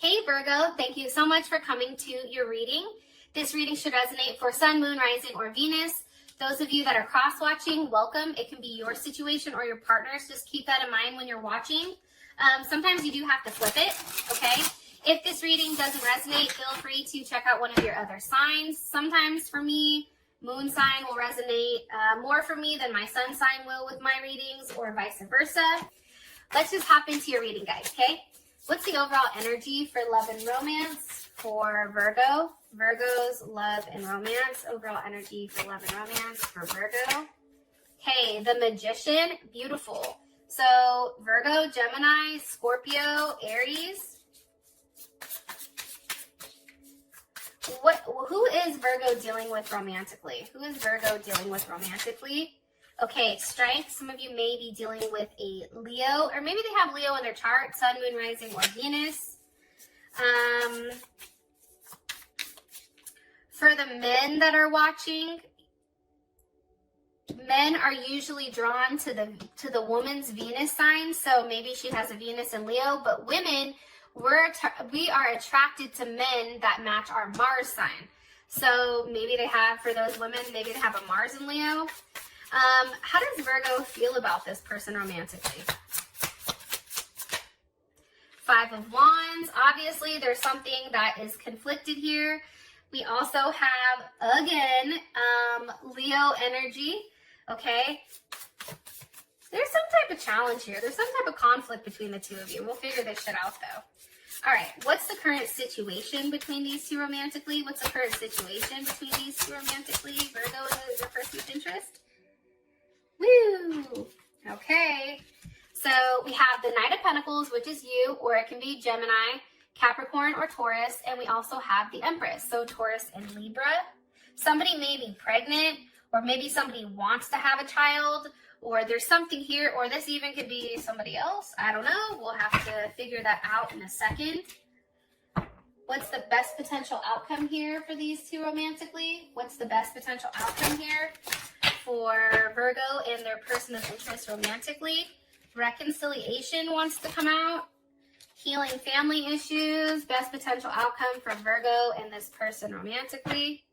Hey Virgo, thank you so much for coming to your reading. This reading should resonate for Sun, Moon, Rising, or Venus. Those of you that are cross-watching, welcome. It can be your situation or your partner's. Just keep that in mind when you're watching. Sometimes you do have to flip it, okay? If this reading doesn't resonate, feel free to check out one of your other signs. Sometimes for me, moon sign will resonate more for me than my sun sign will with my readings, or vice versa. Let's just hop into your reading, guys, okay? What's the overall energy for love and romance for Virgo? Virgo's love and romance. Overall energy for love and romance for Virgo. Okay, the Magician. Beautiful. So Virgo, Gemini, Scorpio, Aries. Who is Virgo dealing with romantically? Who is Virgo dealing with romantically? Okay, strength. Some of you may be dealing with a Leo, or maybe they have Leo in their chart, Sun, Moon, Rising, or Venus. For the men that are watching, men are usually drawn to the woman's Venus sign, so maybe she has a Venus in Leo, but women, we are attracted to men that match our Mars sign. So maybe they have, for those women, maybe they have a Mars in Leo. How does Virgo feel about this person romantically? Five of Wands. Obviously, there's something that is conflicted here. We also have, again, Leo energy, okay? There's some type of challenge here. There's some type of conflict between the two of you. We'll figure this shit out, though. All right, what's the current situation between these two romantically? What's the current situation between these two romantically? Virgo and the person of interest? Woo! Okay, so we have the Knight of Pentacles, which is you, or it can be Gemini, Capricorn, or Taurus, and we also have the Empress, so Taurus and Libra. Somebody may be pregnant, or maybe somebody wants to have a child, or there's something here, or this even could be somebody else. I don't know. We'll have to figure that out in a second. What's the best potential outcome here for these two romantically? What's the best potential outcome here for Virgo and their person of interest romantically? Reconciliation wants to come out. Healing family issues. Best potential outcome for Virgo and this person romantically.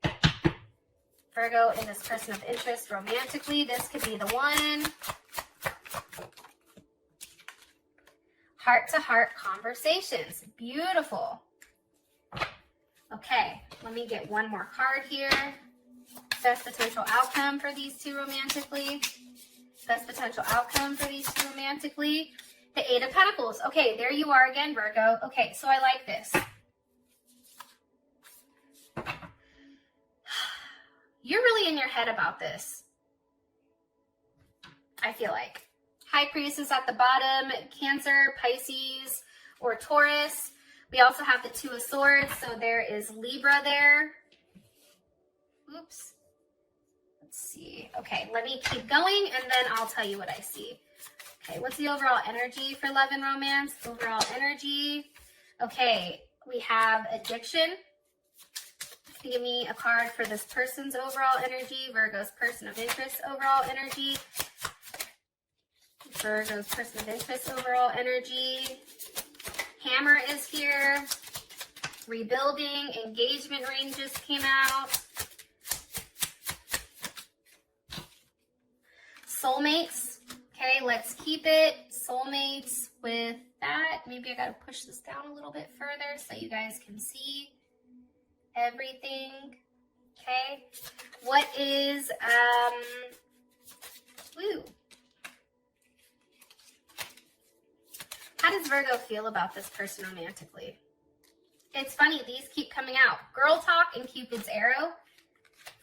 Virgo and this person of interest romantically. This could be the one. Heart-to-heart conversations. Beautiful. Okay, let me get one more card here. Best potential outcome for these two romantically. Best potential outcome for these two romantically. The Eight of Pentacles. Okay, there you are again, Virgo. Okay, so I like this. You're really in your head about this, I feel like. High Priestess at the bottom, Cancer, Pisces, or Taurus. We also have the Two of Swords, so there is Libra there. Oops. Let's see. Okay, let me keep going, and then I'll tell you what I see. Okay, what's the overall energy for love and romance? Overall energy. Okay, we have addiction. Give me a card for this person's overall energy. Virgo's person of interest overall energy. Virgo's person of interest overall energy. Hammer is here. Rebuilding. Engagement ring just came out. Soulmates. Okay, let's keep it. Soulmates with that. Maybe I gotta push this down a little bit further so you guys can see everything. Okay, what is how does Virgo feel about this person romantically? It's funny, these keep coming out. Girl talk and Cupid's arrow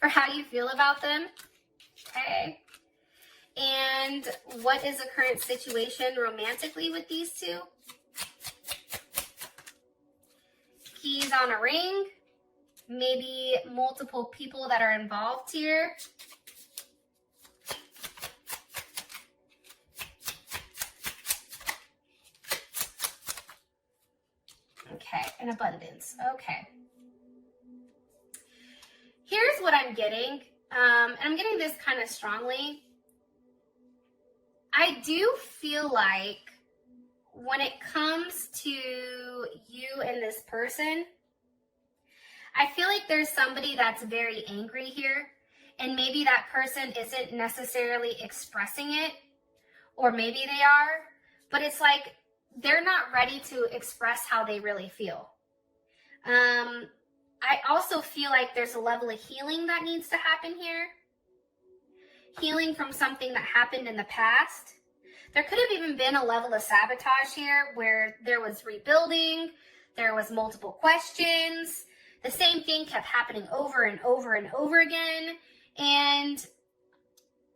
for how you feel about them. Okay, and what is the current situation romantically with these two? Keys on a ring. Maybe multiple people that are involved here. Okay, an abundance. Okay. Here's what I'm getting, and I'm getting this kind of strongly. I do feel like when it comes to you you and this person, I feel like there's somebody that's very angry here, and maybe that person isn't necessarily expressing it, or maybe they are, but it's like they're not ready to express how they really feel. I also feel like there's a level of healing that needs to happen here. Healing from something that happened in the past. There could have even been a level of sabotage here where there was rebuilding, there was multiple questions, the same thing kept happening over and over and over again, and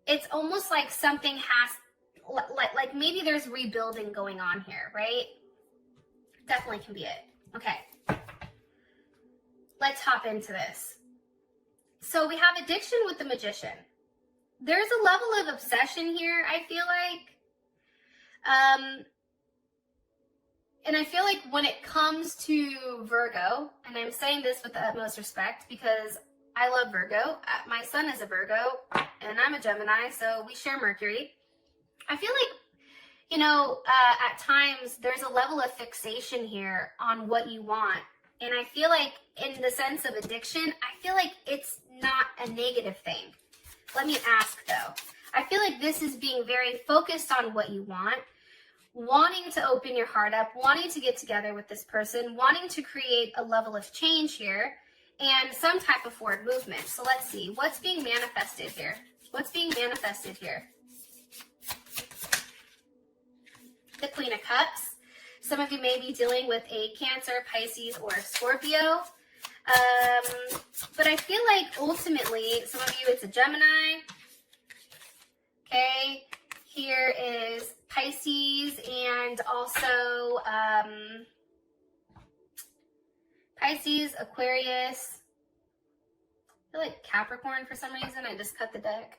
it's almost like something has, like maybe there's rebuilding going on here, right? Definitely can be it. Okay. Let's hop into this. So we have addiction with the Magician. There's a level of obsession here, I feel like. And I feel like when it comes to Virgo, and I'm saying this with the utmost respect because I love Virgo. My son is a Virgo, and I'm a Gemini, so we share Mercury. I feel like, you know, at times there's a level of fixation here on what you want. And I feel like in the sense of addiction, I feel like it's not a negative thing. Let me ask though. I feel like this is being very focused on what you want, wanting to open your heart up, wanting to get together with this person, wanting to create a level of change here and some type of forward movement. So let's see, what's being manifested here? What's being manifested here? The Queen of Cups. Some of you may be dealing with a Cancer, Pisces, or Scorpio. But I feel like ultimately, some of you, it's a Gemini. Okay. Here is Pisces and also Pisces, Aquarius. I feel like Capricorn for some reason. I just cut the deck.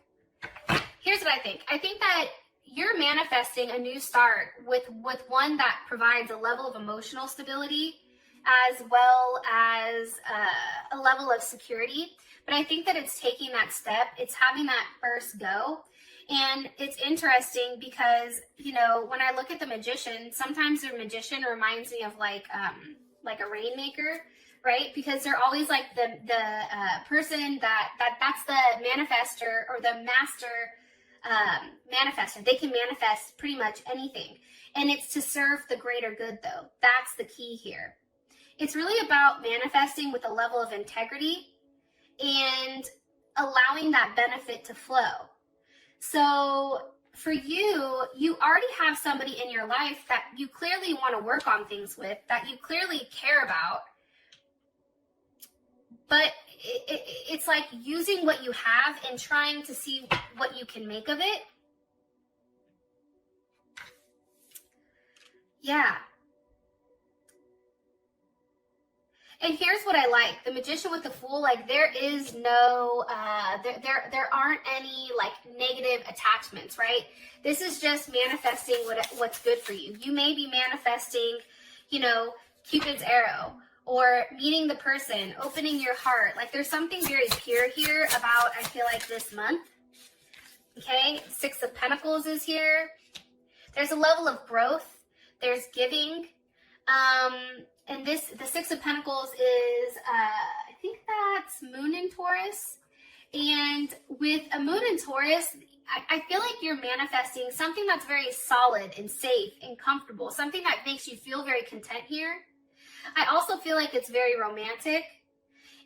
Here's what I think. I think that you're manifesting a new start with one that provides a level of emotional stability as well as a level of security. But I think that it's taking that step. It's having that first go. And it's interesting because, you know, when I look at the Magician, sometimes the Magician reminds me of like a rainmaker, right? Because they're always like the person that's the manifester or the master manifester. They can manifest pretty much anything. And it's to serve the greater good though. That's the key here. It's really about manifesting with a level of integrity and allowing that benefit to flow. So for you, you already have somebody in your life that you clearly want to work on things with, that you clearly care about. But it's like using what you have and trying to see what you can make of it. Yeah. And here's what I like. The Magician with the Fool, like there is no, there aren't any like negative attachments, right? This is just manifesting what's good for you. You may be manifesting, you know, Cupid's arrow, or meeting the person, opening your heart. Like there's something very pure here about, I feel like, this month. Okay, Six of Pentacles is here. There's a level of growth. There's giving. And the Six of Pentacles is, I think that's Moon in Taurus. And with a Moon in Taurus, I feel like you're manifesting something that's very solid and safe and comfortable. Something that makes you feel very content here. I also feel like it's very romantic.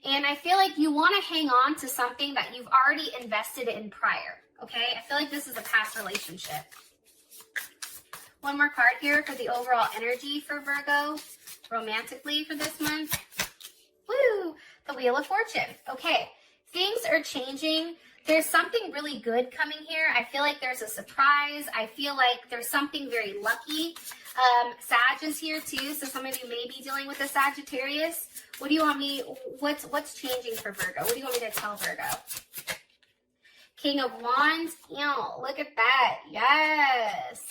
And I feel like you want to hang on to something that you've already invested in prior. Okay? I feel like this is a past relationship. One more card here for the overall energy for Virgo, romantically for this month. Woo! The Wheel of Fortune. Okay, things are changing. There's something really good coming here. I feel like there's a surprise. I feel like there's something very lucky. Sag is here too, so some of you may be dealing with a Sagittarius. What do you want me, what's changing for Virgo? What do you want me to tell Virgo? King of Wands. Ew, look at that. Yes.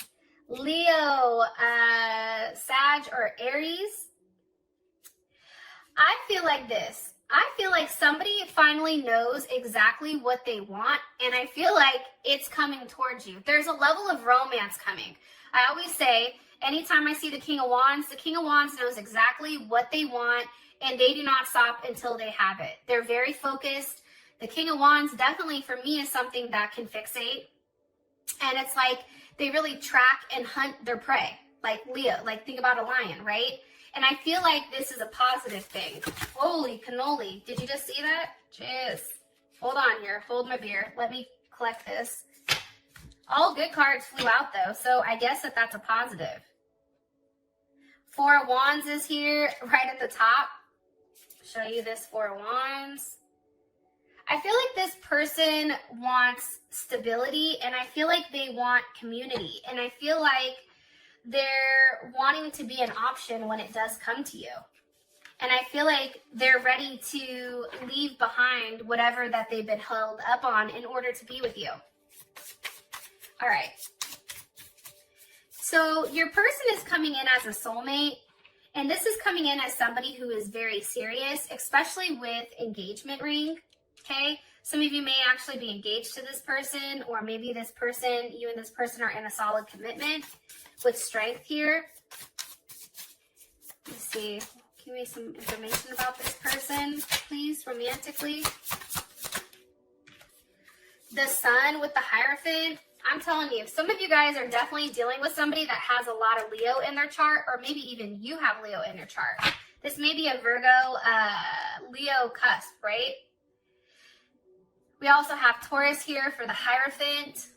Leo, Sag, or Aries. I feel like this. I feel like somebody finally knows exactly what they want, and I feel like it's coming towards you. There's a level of romance coming. I always say, Anytime I see the King of Wands knows exactly what they want, and they do not stop until they have it. They're very focused. The King of Wands definitely for me is something that can fixate. And it's like they really track and hunt their prey. Like Leo, like think about a lion, right? And I feel like this is a positive thing. Holy cannoli. Did you just see that? Jeez. Hold on here. Hold my beer. Let me collect this. All good cards flew out though, so I guess that's a positive. Four of Wands is here right at the top. Show you this Four of Wands. I feel like this person wants stability, and I feel like they want community, and I feel like they're wanting to be an option when it does come to you. And I feel like they're ready to leave behind whatever that they've been held up on in order to be with you. All right. So your person is coming in as a soulmate, and this is coming in as somebody who is very serious, especially with engagement ring, okay? Some of you may actually be engaged to this person, or maybe this person, you and this person are in a solid commitment with strength here. Let's see. Give me some information about this person, please, romantically. The Sun with the Hierophant. I'm telling you, some of you guys are definitely dealing with somebody that has a lot of Leo in their chart, or maybe even you have Leo in your chart. This may be a Virgo, Leo cusp, right? We also have Taurus here for the Hierophant.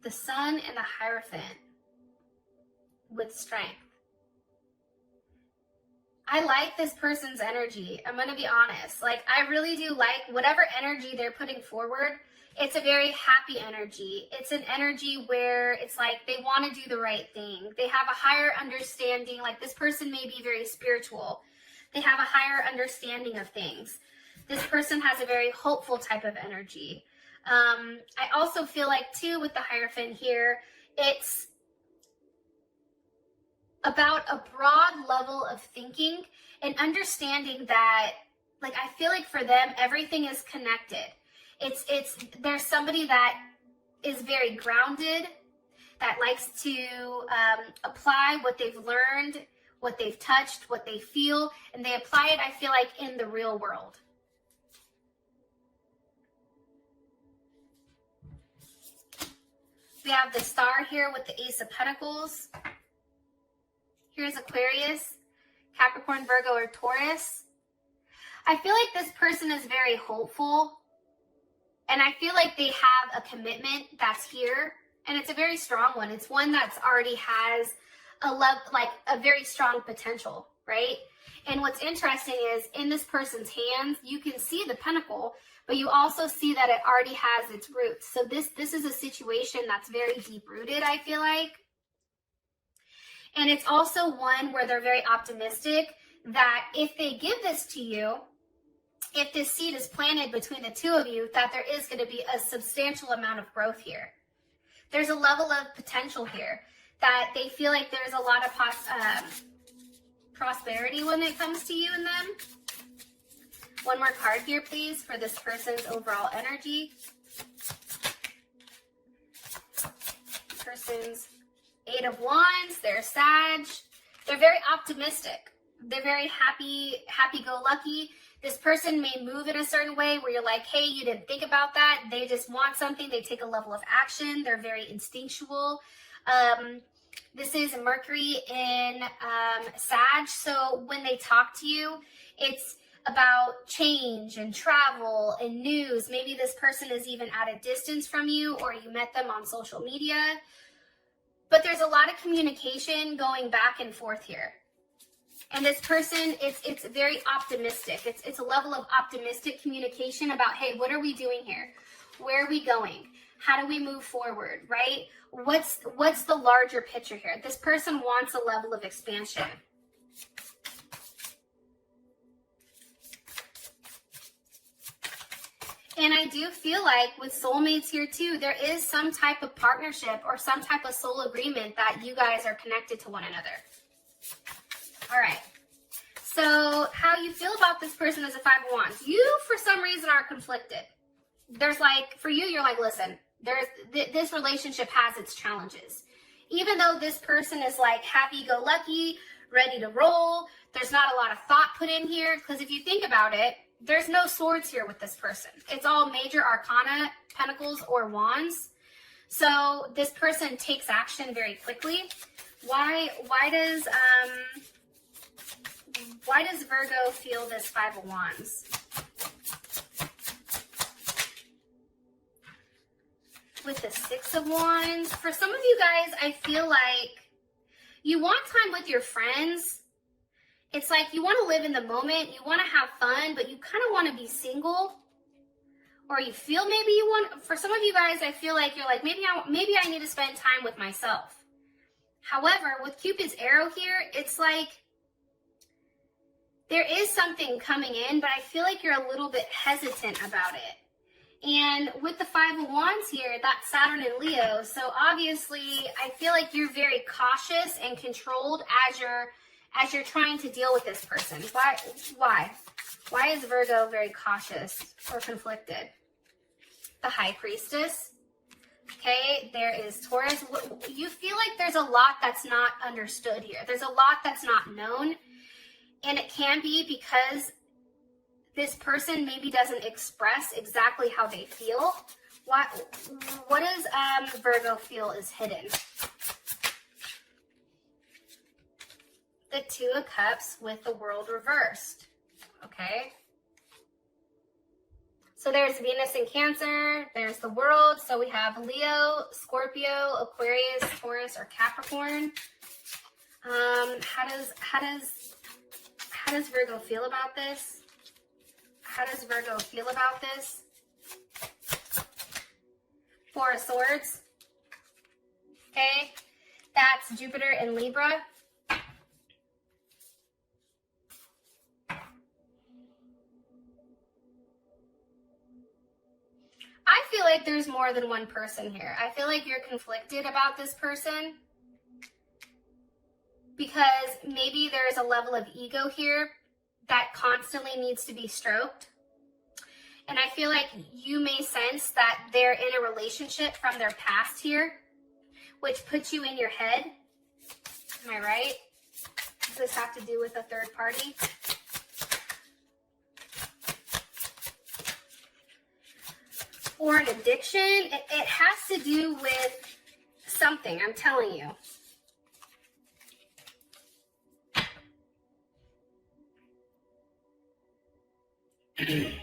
The Sun and the Hierophant with strength. I like this person's energy. I'm going to be honest. Like, I really do like whatever energy they're putting forward. It's a very happy energy. It's an energy where it's like they want to do the right thing. They have a higher understanding. Like, this person may be very spiritual. They have a higher understanding of things. This person has a very hopeful type of energy. I also feel like, too, with the Hierophant here, it's about a broad level of thinking and understanding that, like, I feel like for them, everything is connected. There's somebody that is very grounded, that likes to apply what they've learned, what they've touched, what they feel, and they apply it, I feel like, in the real world. We have the Star here with the Ace of Pentacles. Here's Aquarius, Capricorn, Virgo, or Taurus. I feel like this person is very hopeful, and I feel like they have a commitment that's here, and it's a very strong one. It's one that's already has a very strong potential, right? And what's interesting is in this person's hands, you can see the pentacle, but you also see that it already has its roots. So this is a situation that's very deep-rooted, I feel like. And it's also one where they're very optimistic that if they give this to you, if this seed is planted between the two of you, that there is going to be a substantial amount of growth here. There's a level of potential here that they feel like there's a lot of prosperity when it comes to you and them. One more card here, please, for this person's overall energy. Person's Eight of Wands, they're Sag. They're very optimistic. They're very happy-go-lucky. This person may move in a certain way where you're like, hey, you didn't think about that. They just want something. They take a level of action. They're very instinctual. This is Mercury in Sag. So when they talk to you, it's about change and travel and news. Maybe this person is even at a distance from you, or you met them on social media. But there's a lot of communication going back and forth here. And this person, it's very optimistic. It's a level of optimistic communication about, hey, what are we doing here? Where are we going? How do we move forward, right? What's the larger picture here? This person wants a level of expansion. And I do feel like with soulmates here too, there is some type of partnership or some type of soul agreement that you guys are connected to one another. All right. So how you feel about this person is a Five of Wands. You, for some reason, are conflicted. There's like, for you, you're like, listen, this relationship has its challenges. Even though this person is like happy-go-lucky, ready to roll, there's not a lot of thought put in here, because if you think about it, there's no swords here with this person. It's all major arcana, pentacles, or wands. So this person takes action very quickly. Why does Virgo feel this Five of Wands? With the Six of Wands, for some of you guys, I feel like you want time with your friends. It's like you want to live in the moment, you want to have fun, but you kind of want to be single. Or you feel maybe you want, for some of you guys, I feel like you're like, maybe I need to spend time with myself. However, with Cupid's arrow here, it's like there is something coming in, but I feel like you're a little bit hesitant about it. And with the Five of Wands here, that's Saturn and Leo. So obviously, I feel like you're very cautious and controlled as you're trying to deal with this person. Why? Why is Virgo very cautious or conflicted? The High Priestess. Okay, there is Taurus. You feel like there's a lot that's not understood here. There's a lot that's not known. And it can be because this person maybe doesn't express exactly how they feel. What does Virgo feel is hidden? The Two of Cups with the World reversed. Okay. So there's Venus in Cancer. There's the World. So we have Leo, Scorpio, Aquarius, Taurus, or Capricorn. How does Virgo feel about this? How does Virgo feel about this? Four of Swords. Okay. That's Jupiter in Libra. I feel like there's more than one person here. I feel like you're conflicted about this person because maybe there's a level of ego here that constantly needs to be stroked. And I feel like you may sense that they're in a relationship from their past here, which puts you in your head. Am I right? Does this have to do with a third party? Or an addiction? It has to do with something, I'm telling you. I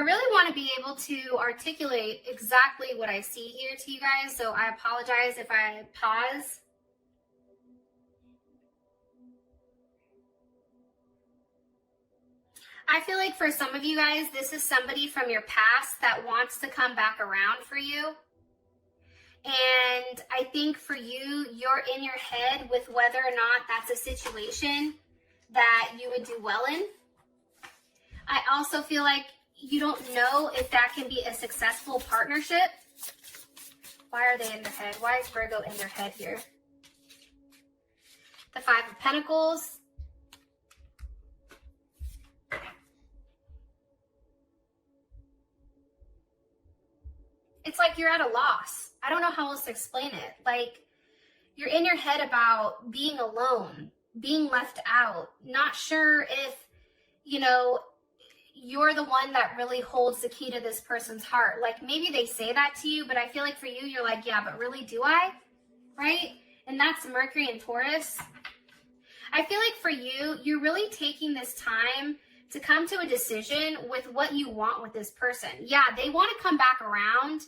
really want to be able to articulate exactly what I see here to you guys, so I apologize if I pause. I feel like for some of you guys, this is somebody from your past that wants to come back around for you. And I think for you, you're in your head with whether or not that's a situation that you would do well in. I also feel like you don't know if that can be a successful partnership. Why are they in their head? Why is Virgo in their head here? The Five of Pentacles. It's like you're at a loss. I don't know how else to explain it. Like, you're in your head about being alone, being left out, not sure if, you know, you're the one that really holds the key to this person's heart. Like, maybe they say that to you, but I feel like for you, you're like, yeah, but really, do I? Right? And that's Mercury and Taurus. I feel like for you, you're really taking this time to come to a decision with what you want with this person. Yeah, they want to come back around.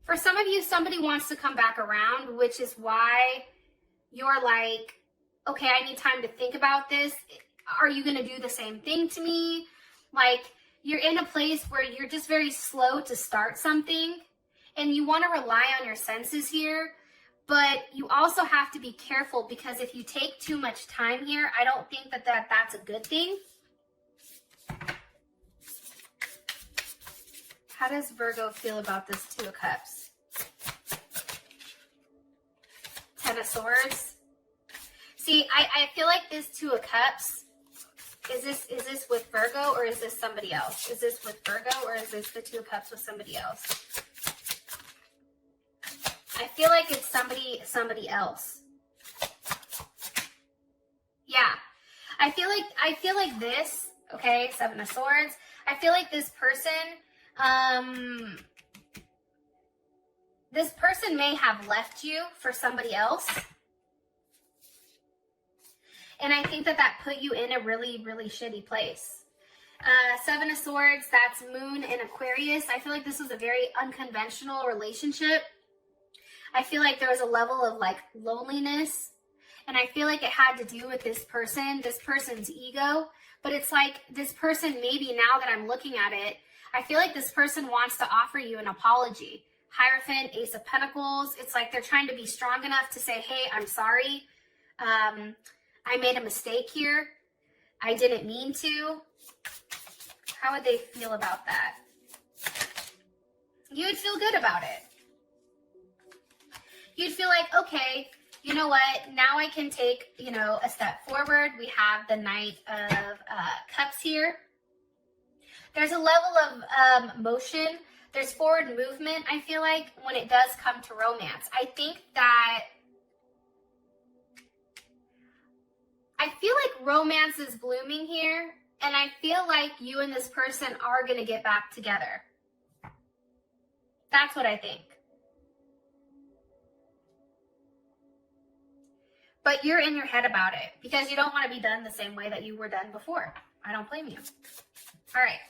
For some of you, somebody wants to come back around, which is why you're like, okay, I need time to think about this. Are you going to do the same thing to me? Like, you're in a place where you're just very slow to start something, and you want to rely on your senses here, but you also have to be careful, because if you take too much time here, I don't think that that's a good thing. How does Virgo feel about this Two of Cups? Ten of Swords. See, I feel like this Two of Cups, is this with Virgo or is this somebody else? Is this with Virgo or is this the Two of Cups with somebody else? I feel like it's somebody else. Yeah. I feel like this, okay, Seven of Swords. I feel like this person may have left you for somebody else. And I think that put you in a really, really shitty place. Seven of Swords, that's Moon in Aquarius. I feel like this was a very unconventional relationship. I feel like there was a level of like loneliness. And I feel like it had to do with this person's ego. But it's like this person, maybe now that I'm looking at it, I feel like this person wants to offer you an apology. Hierophant, Ace of Pentacles. It's like they're trying to be strong enough to say, hey, I'm sorry. I made a mistake here. I didn't mean to. How would they feel about that? You would feel good about it. You'd feel like, okay, you know what? Now I can take, a step forward. We have the Knight of Cups here. There's a level of motion. There's forward movement, I feel like, when it does come to romance. I feel like romance is blooming here, and I feel like you and this person are going to get back together. That's what I think. But you're in your head about it because you don't want to be done the same way that you were done before. I don't blame you. All right.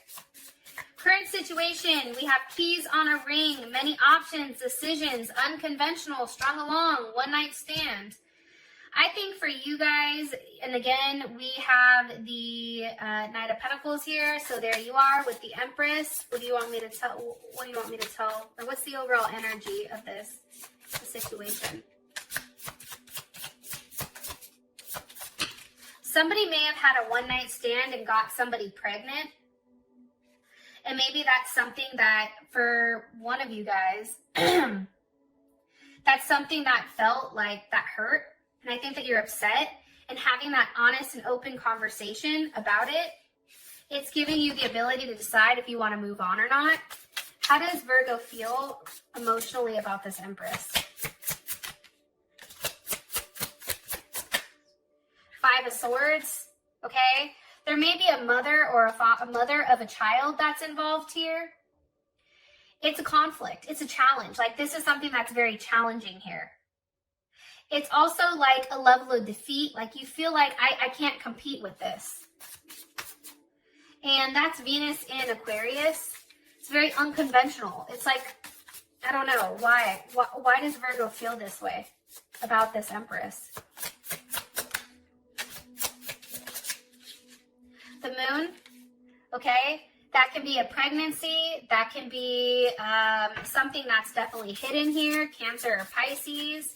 Current situation, we have keys on a ring, many options, decisions, unconventional, strung along, one night stand. I think for you guys, and again, we have the Knight of Pentacles here. So there you are with the Empress. What do you want me to tell? What do you want me to tell? Or what's the overall energy of this situation? Somebody may have had a one night stand and got somebody pregnant. And maybe that's something that for one of you guys, that's something that felt like that hurt. And I think that you're upset, and having that honest and open conversation about it, it's giving you the ability to decide if you want to move on or not. How does Virgo feel emotionally about this Empress? Five of Swords, okay? There may be a mother or a mother of a child that's involved here. It's a conflict. It's a challenge. Like, this is something that's very challenging here. It's also like a level of defeat. Like, you feel like, I can't compete with this. And that's Venus in Aquarius. It's very unconventional. It's like, I don't know. Why does Virgo feel this way about this Empress? The Moon, okay? That can be a pregnancy. That can be something that's definitely hidden here. Cancer or Pisces.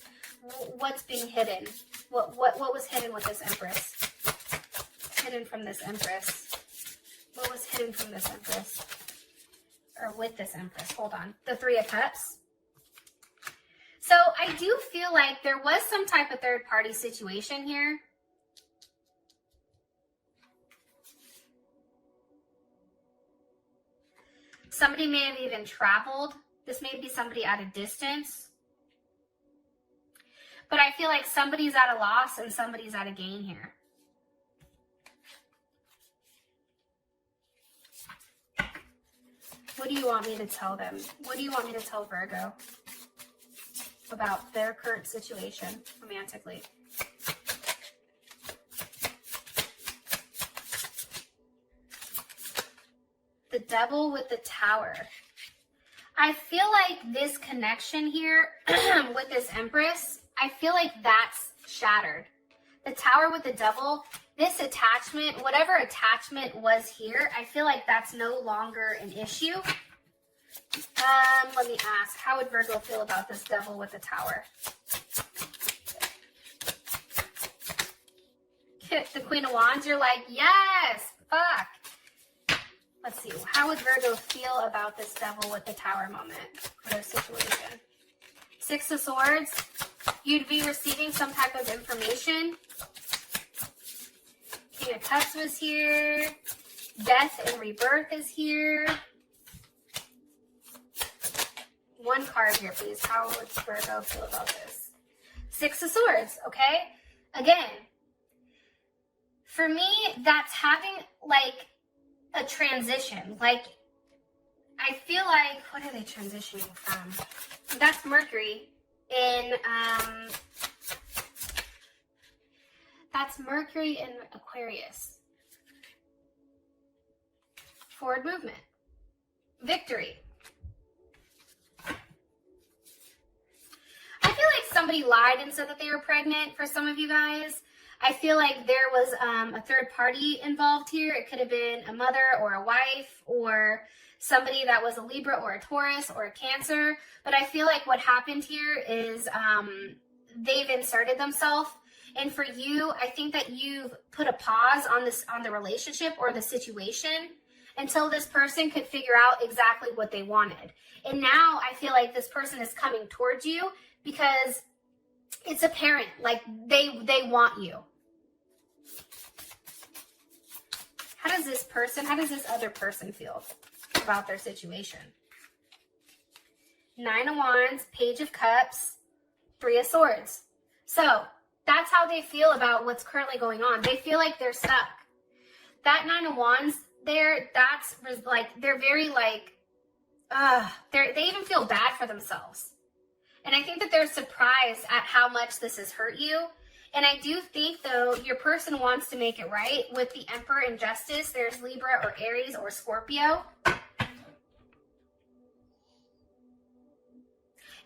What's being hidden? What was hidden with this Empress? Hidden from this Empress. What was hidden from this Empress? Or with this Empress? Hold on. The Three of Cups. So I do feel like there was some type of third party situation here. Somebody may have even traveled. This may be somebody at a distance. But I feel like somebody's at a loss and somebody's at a gain here. What do you want me to tell them? What do you want me to tell Virgo about their current situation romantically? The Devil with the Tower. I feel like this connection here with this Empress, I feel like that's shattered. The Tower with the Devil, this attachment, whatever attachment was here, I feel like that's no longer an issue. Let me ask, how would Virgo feel about this Devil with the Tower? The Queen of Wands, you're like, yes, fuck. Let's see, how would Virgo feel about this Devil with the Tower moment or their situation? Six of Swords, you'd be receiving some type of information. King of Cups was here. Death and rebirth is here. One card here, please. How would Virgo feel about this? Six of Swords, okay? Again, for me, that's having like a transition. Like, I feel like, what are they transitioning from? That's Mercury in, that's Mercury in Aquarius. Forward movement. Victory. I feel like somebody lied and said that they were pregnant for some of you guys. I feel like there was a third party involved here. It could have been a mother or a wife or somebody that was a Libra or a Taurus or a Cancer. But I feel like what happened here is they've inserted themselves. And for you, I think that you've put a pause on the relationship or the situation until this person could figure out exactly what they wanted. And now I feel like this person is coming towards you because it's apparent, like they want you. How does this other person feel about their situation? Nine of Wands, Page of Cups, Three of Swords. So that's how they feel about what's currently going on. They feel like they're stuck. That Nine of Wands there, that's like, they're very like, they even feel bad for themselves. And I think that they're surprised at how much this has hurt you. And I do think, though, your person wants to make it right. With the Emperor in Justice, there's Libra or Aries or Scorpio.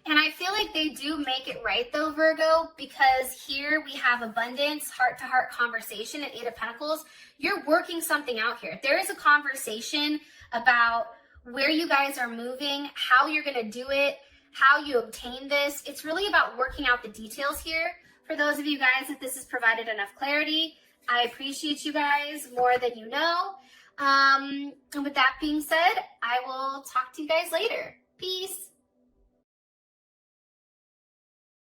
And I feel like they do make it right, though, Virgo, because here we have abundance, heart-to-heart conversation at Eight of Pentacles. You're working something out here. There is a conversation about where you guys are moving, how you're going to do it, how you obtain this. It's really about working out the details here. For those of you guys that this has provided enough clarity, I appreciate you guys more than you know. And with that being said, I will talk to you guys later. Peace.